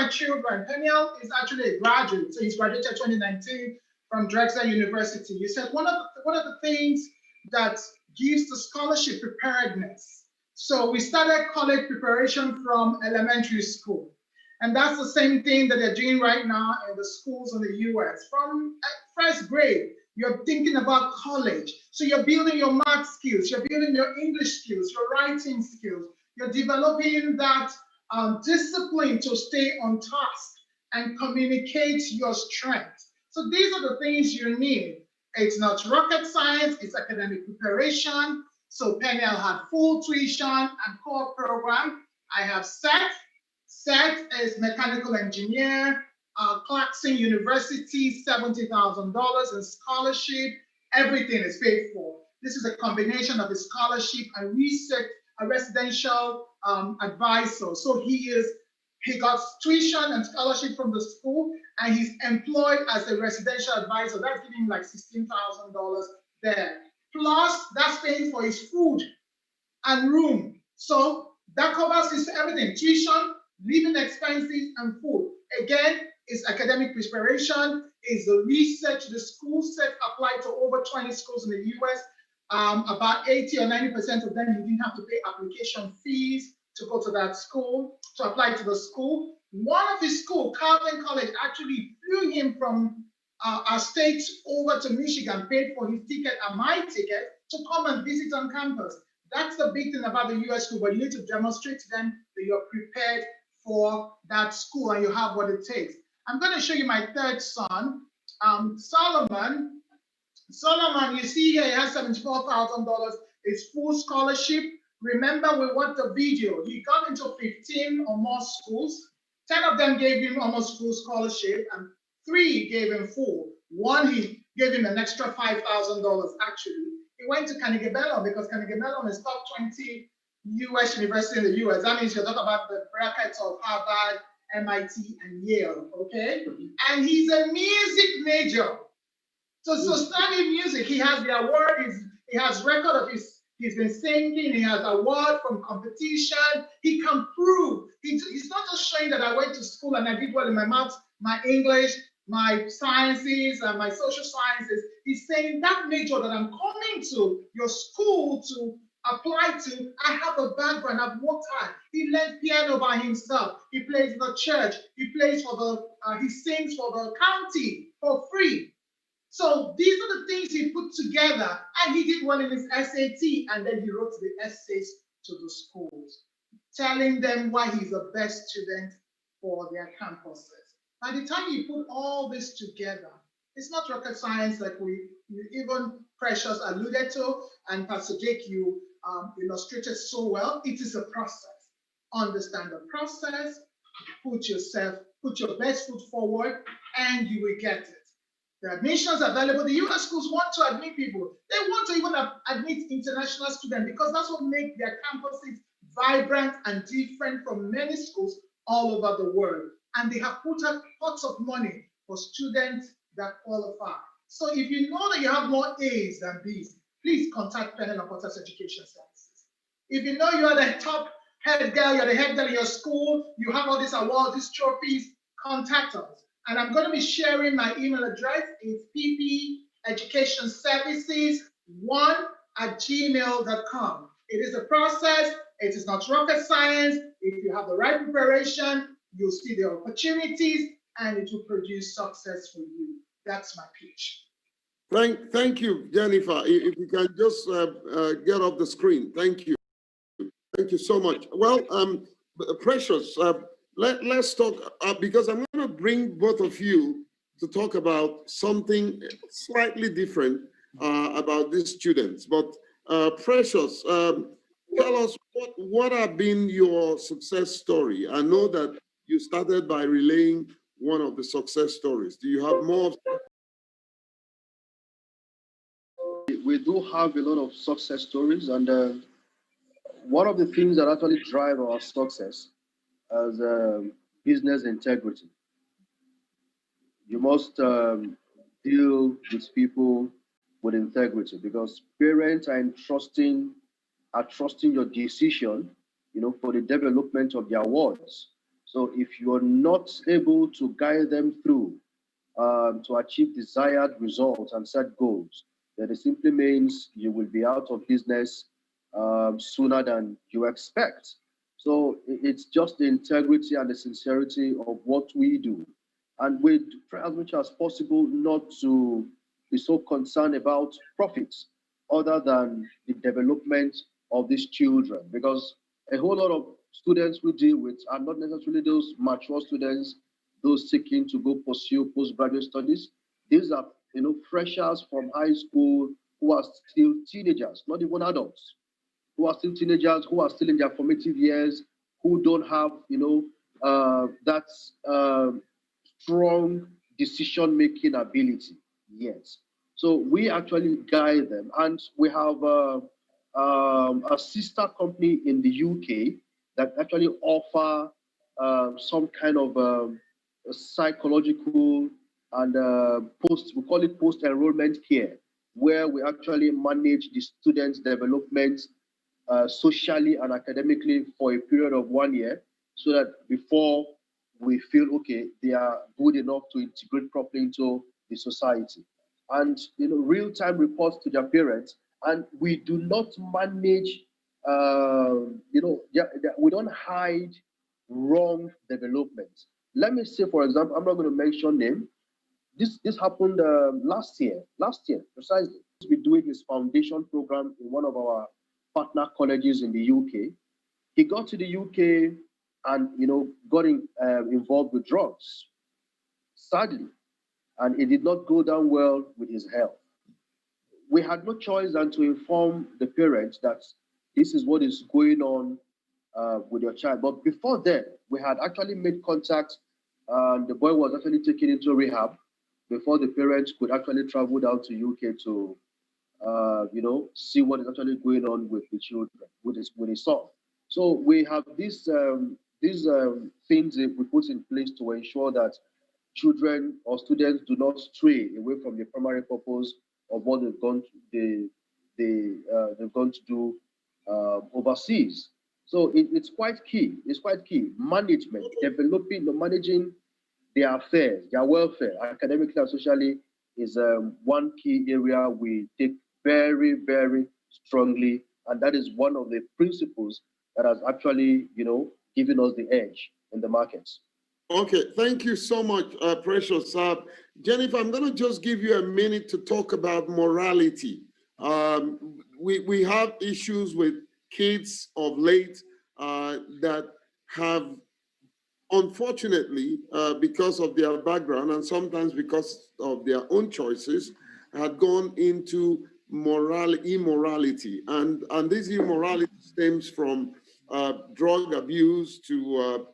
children. Daniel is actually a graduate, so he's graduated 2019 from Drexel University. You said one of the things that gives the scholarship preparedness. So we started college preparation from elementary school. And that's the same thing that they're doing right now in the schools in the US. From first grade, you're thinking about college. So you're building your math skills, you're building your English skills, your writing skills. You're developing that discipline to stay on task and communicate your strengths. So these are the things you need. It's not rocket science, it's academic preparation. So Peniel had full tuition and core program. I have Seth. Seth is mechanical engineer. Clarkson University, $70,000 in scholarship. Everything is paid for. This is a combination of a scholarship and research, a residential advisor. So he got tuition and scholarship from the school, and he's employed as a residential advisor. That's giving him like $16,000 there. Plus, that's paying for his food and room. So that covers his everything: tuition, living expenses, and food. Again, it's academic preparation, it's the research. The school set applied to over 20 schools in the US. About 80 or 90% of them, you didn't have to pay application fees to go to that school, to apply to the school. One of his school, Calvin College, actually flew him from our state over to Michigan, paid for his ticket and my ticket to come and visit on campus. That's the big thing about the US school, but you need to demonstrate to them that you're prepared for that school and you have what it takes. I'm going to show you my third son, Solomon. Solomon, you see here, he has $74,000. It's full scholarship. Remember, we watched the video. He got into 15 or more schools. 10 of them gave him almost full scholarship, and 3 gave him full. 1, he gave him an extra $5,000 actually. He went to Carnegie Mellon because Carnegie Mellon is top 20 US university in the US. That means you're talking about the brackets of Harvard, MIT, and Yale, okay? And he's a music major. So studying music, he has the award, he has record of he's been singing, he has award from competition, he can prove. He's not just showing that I went to school and I did well in my maths, my English, my sciences, and my social sciences. He's saying that major that I'm coming to your school to apply to, I have a background, I've worked hard. He learned piano by himself. He plays in the church. He plays for he sings for the county for free. So these are the things he put together, and he did well in his SAT, and then he wrote the essays to the schools, telling them why he's the best student for their campuses. By the time you put all this together, it's not rocket science like even Precious alluded to, and Pastor Jake, you illustrated so well. It is a process. Understand the process, put your best foot forward, and you will get it. The admissions available. The US schools want to admit people. They want to even admit international students because that's what makes their campuses vibrant and different from many schools all over the world. And they have put up lots of money for students that qualify. So if you know that you have more A's than B's, please contact Penn and Porter's Education Services. If you know you are the top head girl, you're the head girl in your school, you have all these awards, these trophies, contact us. And I'm going to be sharing my email address. It's ppeducationservices1@gmail.com. It is a process. It is not rocket science. If you have the right preparation, you'll see the opportunities and it will produce success for you. That's my pitch. Thank you, Jennifer. If you can just get off the screen. Thank you. Thank you so much. Well, Precious, let's talk, because I'm going to bring both of you to talk about something slightly different about these students. But Precious, tell us what have been your success story? I know that you started by relaying one of the success stories. Do you have more? We do have a lot of success stories, and one of the things that actually drive our success is business integrity. You must deal with people with integrity, because parents are trusting your decision, for the development of their wards. So if you're not able to guide them through to achieve desired results and set goals, then it simply means you will be out of business sooner than you expect. So it's just the integrity and the sincerity of what we do. And we try as much as possible not to be so concerned about profits other than the development of these children. Because a whole lot of students we deal with are not necessarily those mature students, those seeking to go pursue postgraduate studies. These are, freshers from high school who are still teenagers, not even adults, who are still teenagers, who are still in their formative years, who don't have, that strong decision-making ability yet. So we actually guide them, and we have a sister company in the UK that actually offer some kind of psychological and we call it post-enrollment care, where we actually manage the students' development socially and academically for a period of 1 year, so that before we feel okay, they are good enough to integrate properly into the society. And real-time reports to their parents. And we do not manage, we don't hide wrong development. Let me say, for example, I'm not going to mention name. This happened last year precisely. He's been doing his foundation program in one of our partner colleges in the UK. He got to the UK and got involved with drugs, sadly, and it did not go down well with his health. We had no choice than to inform the parents that this is what is going on with your child. But before then, we had actually made contact, and the boy was actually taken into rehab before the parents could actually travel down to UK to, see what is actually going on with the children, with his son. So we have these things that we put in place to ensure that children or students do not stray away from the primary purpose of what they've gone to do overseas. So it's quite key. It's quite key. Management, managing their affairs, their welfare, academically and socially, is one key area we take very, very strongly, and that is one of the principles that has actually, given us the edge in the markets. Okay, thank you so much, Precious. Jennifer, I'm going to just give you a minute to talk about morality. We have issues with kids of late that have, unfortunately, because of their background and sometimes because of their own choices, had gone into immorality. And this immorality stems from drug abuse to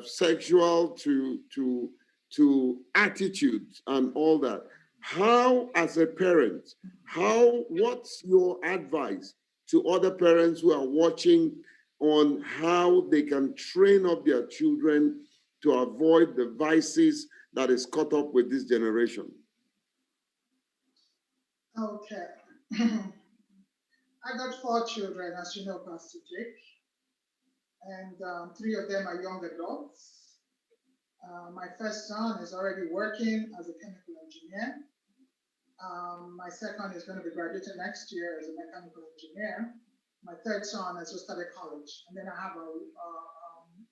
sexual to attitudes and all that. How, as a parent, what's your advice to other parents who are watching on how they can train up their children to avoid the vices that is caught up with this generation? Okay. I got 4 children, as you know, Pastor Jake, and 3 of them are young adults. My first son is already working as a chemical engineer. My second is going to be graduating next year as a mechanical engineer. My third son has just started college, and then I have a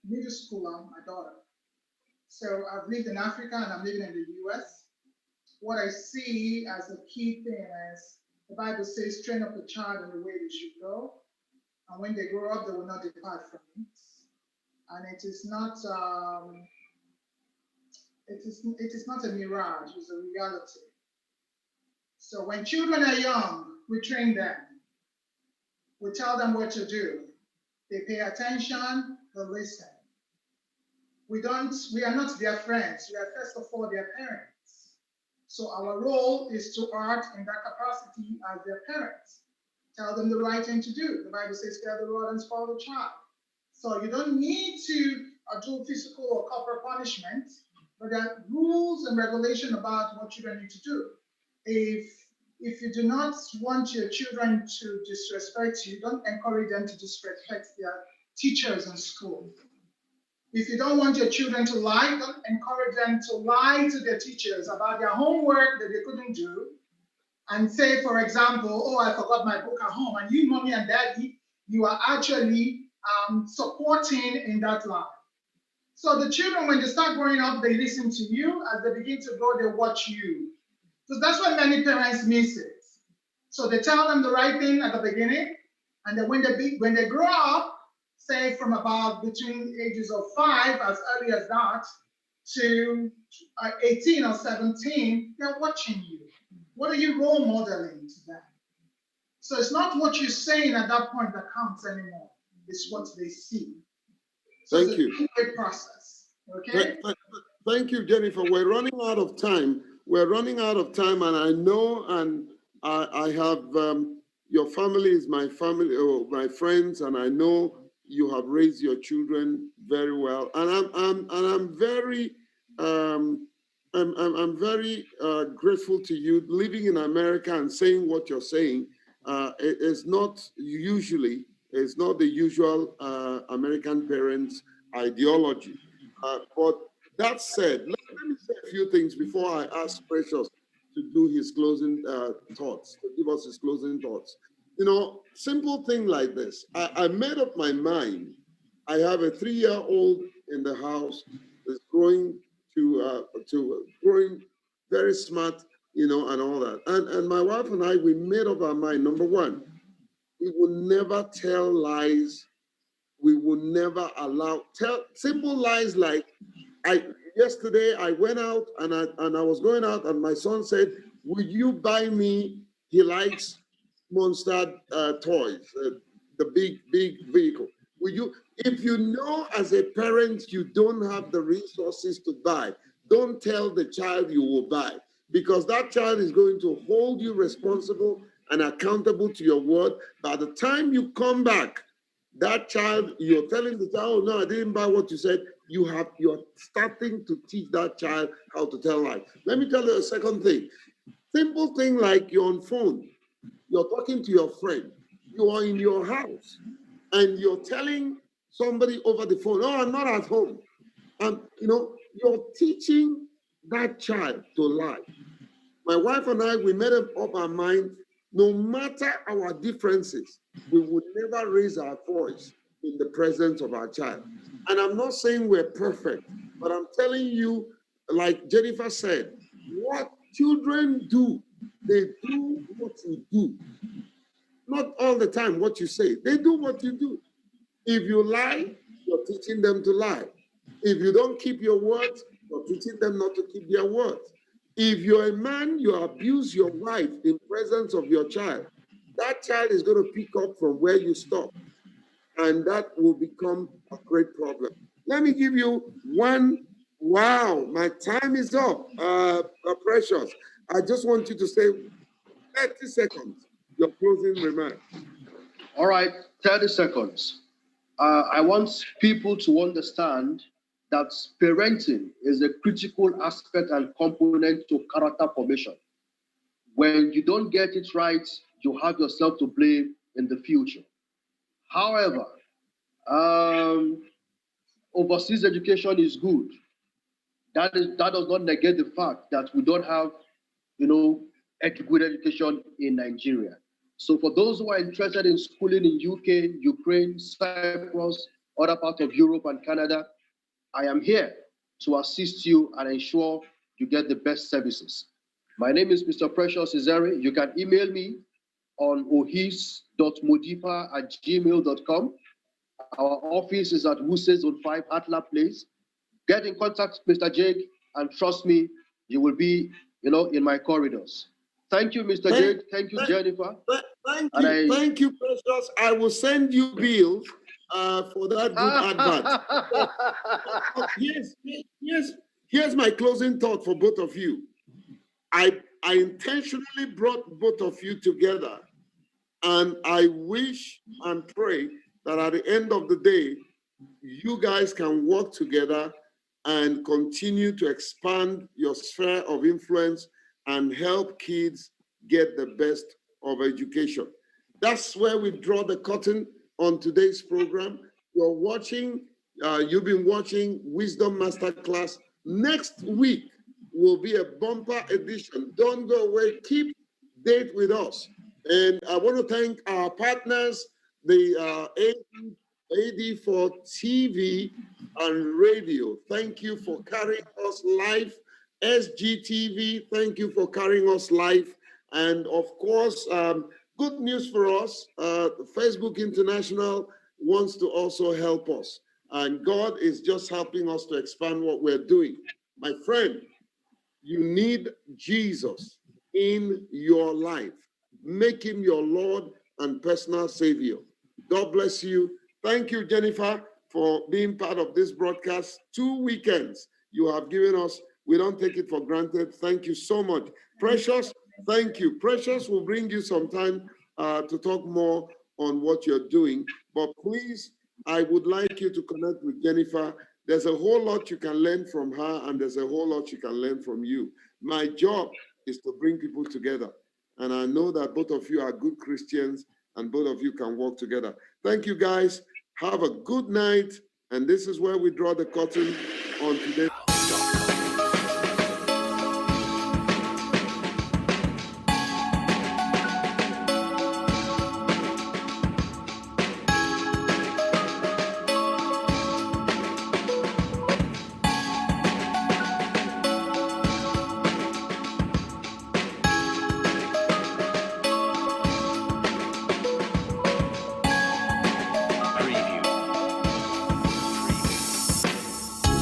middle schooler, my daughter. So I've lived in Africa and I'm living in the US. What I see as the key thing is the Bible says, train up a child in the way they should go, and when they grow up, they will not depart from it. And it is not a mirage, it's a reality. So when children are young, we train them. We tell them what to do. They pay attention, they listen. We are not their friends. We are first of all their parents. So our role is to act in that capacity as their parents. Tell them the right thing to do. The Bible says, fear the Lord and spoil the child. So you don't need to do physical or corporal punishment. but there are rules and regulation about what children need to do. If you do not want your children to disrespect you, don't encourage them to disrespect their teachers in school. If you don't want your children to lie, don't encourage them to lie to their teachers about their homework that they couldn't do. And say, for example, oh, I forgot my book at home. And you, mommy and daddy, you are actually supporting in that lie. So the children, when they start growing up, they listen to you. As they begin to grow, they watch you. So that's why many parents miss it. So they tell them the right thing at the beginning, and then when they grow up, say from about between ages of 5, as early as that, to 18 or 17, they're watching you. What are you role modeling to them? So it's not what you're saying at that point that counts anymore. It's what they see. So Thank you. It's a two-way process. Okay. Thank you, Jennifer. We're running out of time. We're running out of time, and I know, and I have your family is my family, or my friends, and I know you have raised your children very well, and I'm very I'm very grateful to you living in America and saying what you're saying. It is not usually, it's not the usual American parents' ideology. But that said, let me say a few things before I ask Precious to do his closing thoughts, to give us his closing thoughts. You know, simple thing like this. I made up my mind. I have a 3-year-old in the house that's growing to growing very smart, you know, and all that. And my wife and I, we made up our mind. Number one, we will never tell lies. We will never tell simple lies like yesterday I went out and I was going out and my son said, "Will you buy me?" He likes Monster toys, the big vehicle. Will you? If you know as a parent you don't have the resources to buy, don't tell the child you will buy, because that child is going to hold you responsible and accountable to your word. By the time you come back, that child, you're telling the child, "Oh no, I didn't buy what you said." You're starting to teach that child how to tell lies. Let me tell you a second thing. Simple thing like you're on phone, you're talking to your friend, you are in your house, and you're telling somebody over the phone, "Oh, I'm not at home." And you know, you're teaching that child to lie. My wife and I, we made up our mind, no matter our differences, we would never raise our voice in the presence of our child. And I'm not saying we're perfect, but I'm telling you, like Jennifer said, what children do, they do what you do. Not all the time what you say, they do what you do. If you lie, you're teaching them to lie. If you don't keep your words, you're teaching them not to keep their words. If you're a man, you abuse your wife in presence of your child, that child is going to pick up from where you stop, and that will become a great problem. Let me give you one. Wow, my time is up. Precious, I just want you to say 30 seconds, your closing remarks. All right, 30 seconds. I want people to understand that parenting is a critical aspect and component to character formation. When you don't get it right, you have yourself to blame in the future. However, um, overseas education is good. That does not negate the fact that we don't have, you know, good education in Nigeria. So for those who are interested in schooling in UK, Ukraine, Cyprus, other parts of Europe and Canada, I am here to assist you and ensure you get the best services. My name is Mr. Precious Izere. You can email me on ohis.modipa@gmail.com. Our office is at Wuse Zone 5, Atla Place. Get in contact with Mr. Jake, and trust me, you will be, in my corridors. Thank you, Mr. Jake. Thank you, Jennifer. Thank you, Precious. I will send you bills for that good advert. Here's my closing thought for both of you. I intentionally brought both of you together, and I wish and pray that at the end of the day, you guys can work together and continue to expand your sphere of influence and help kids get the best of education. That's where we draw the curtain on today's program. You've been watching Wisdom Masterclass. Next week will be a bumper edition. Don't go away. Keep date with us. And I want to thank our partners, the AD for TV and radio. Thank you for carrying us live. SGTV, thank you for carrying us live. And of course, good news for us, Facebook International wants to also help us. And God is just helping us to expand what we're doing. My friend, you need Jesus in your life. Make him your Lord and personal Savior. God bless you. Thank you, Jennifer, for being part of this broadcast. 2 weekends you have given us. We don't take it for granted. Thank you so much. Precious, thank you. Precious will bring you some time to talk more on what you're doing. But please, I would like you to connect with Jennifer. There's a whole lot you can learn from her, and there's a whole lot she can learn from you. My job is to bring people together. And I know that both of you are good Christians and both of you can work together. Thank you, guys. Have a good night. And this is where we draw the curtain on today.